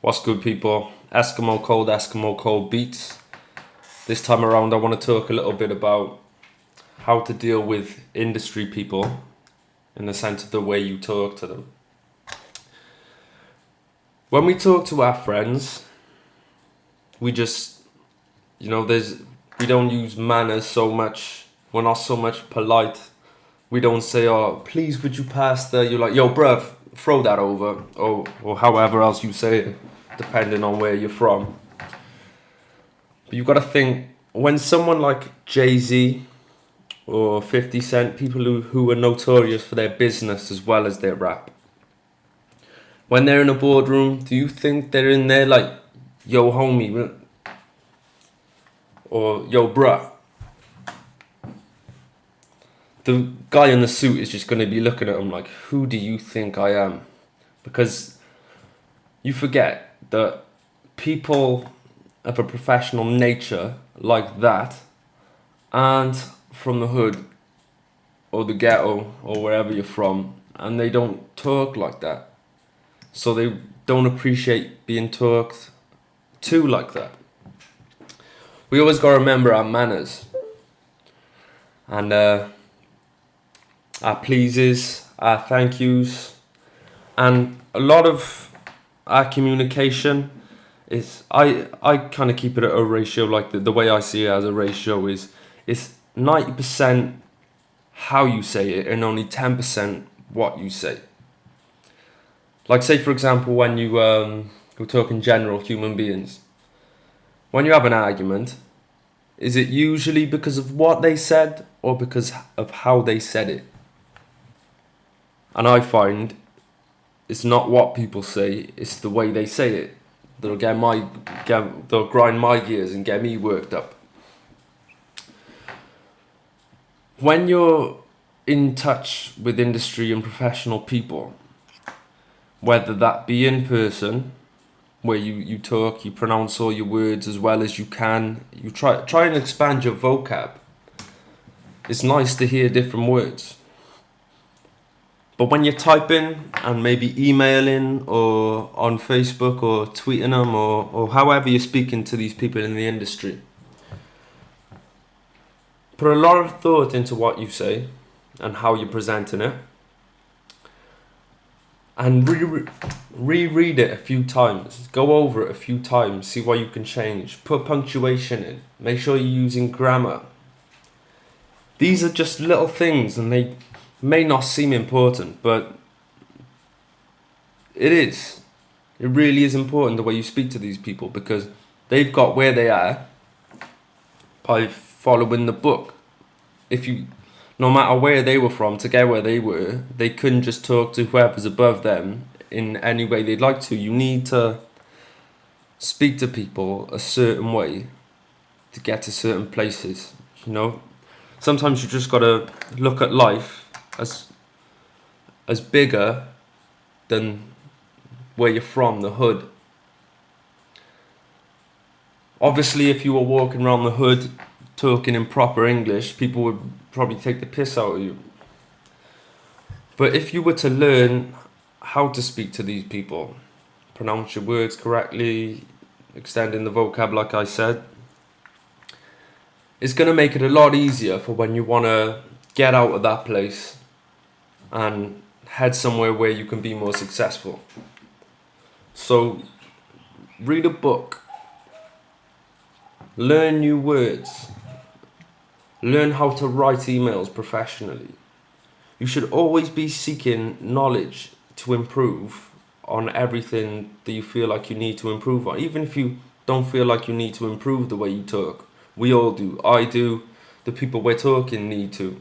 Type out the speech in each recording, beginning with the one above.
What's good, people? Esskimo Cold Beats. This time around I want to talk a little bit about how to deal with industry people in the sense of the way you talk to them. When we talk to our friends, we just, we don't use manners so much. We're not so much polite. We don't say, oh, please would you pass the, you're like, yo bruv, throw that over, or however else you say it, depending on where you're from. But you've got to think, when someone like Jay-Z or 50 Cent, people who are notorious for their business as well as their rap, when they're in a boardroom, do you think they're in there like, yo homie, or yo bruh? The guy in the suit is just going to be looking at him like, who do you think I am? Because you forget that people of a professional nature like that aren't from the hood or the ghetto or wherever you're from, and they don't talk like that. So they don't appreciate being talked to like that. We always got to remember our manners and our pleases, our thank yous, and a lot of our communication is, I kind of keep it at a ratio, like the way I see it as a ratio is, it's 90% how you say it and only 10% what you say. Like, say for example, when you we're talking general human beings, when you have an argument, is it usually because of what they said or because of how they said it? And I find it's not what people say, it's the way they say it. They'll grind my gears and get me worked up. When you're in touch with industry and professional people, whether that be in person, where you talk, you pronounce all your words as well as you can, you try and expand your vocab. It's nice to hear different words. But when you're typing and maybe emailing or on Facebook or tweeting them or however you're speaking to these people in the industry, put a lot of thought into what you say and how you're presenting it. And reread it a few times. Go over it a few times. See what you can change. Put punctuation in. Make sure you're using grammar. These are just little things and they may not seem important, but it is. It really is important the way you speak to these people, because they've got where they are by following the book. No matter where they were from to get where they were, they couldn't just talk to whoever's above them in any way they'd like to. You need to speak to people a certain way to get to certain places, Sometimes you just got to look at life as bigger than where you're from, the hood. Obviously, if you were walking around the hood talking in proper English, people would probably take the piss out of you. But if you were to learn how to speak to these people, pronounce your words correctly, extending the vocab like I said, it's going to make it a lot easier for when you want to get out of that place and head somewhere where you can be more successful. So read a book, learn new words, learn how to write emails professionally. You should always be seeking knowledge to improve on everything that you feel like you need to improve on. Even if you don't feel like you need to improve the way you talk. We all do. I do. The people we're talking need to.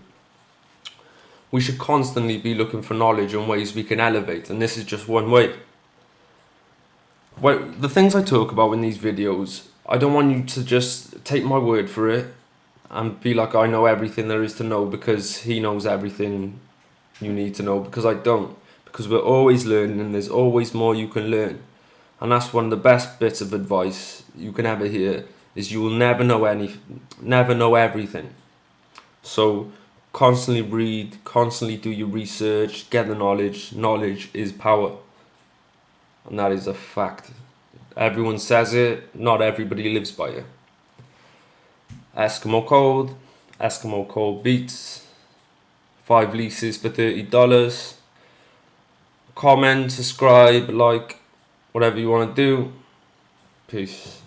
We should constantly be looking for knowledge and ways we can elevate, and this is just one way. Well, the things I talk about in these videos, I don't want you to just take my word for it and be like, I know everything there is to know because he knows everything you need to know, because I don't. Because we're always learning and there's always more you can learn. And that's one of the best bits of advice you can ever hear, is you will never know everything. So constantly read, constantly do your research, get the knowledge. Knowledge is power. And that is a fact. Everyone says it, not everybody lives by it. Esskimo code, Esskimo code beats. 5 leases for $30. Comment, subscribe, like, whatever you want to do. Peace.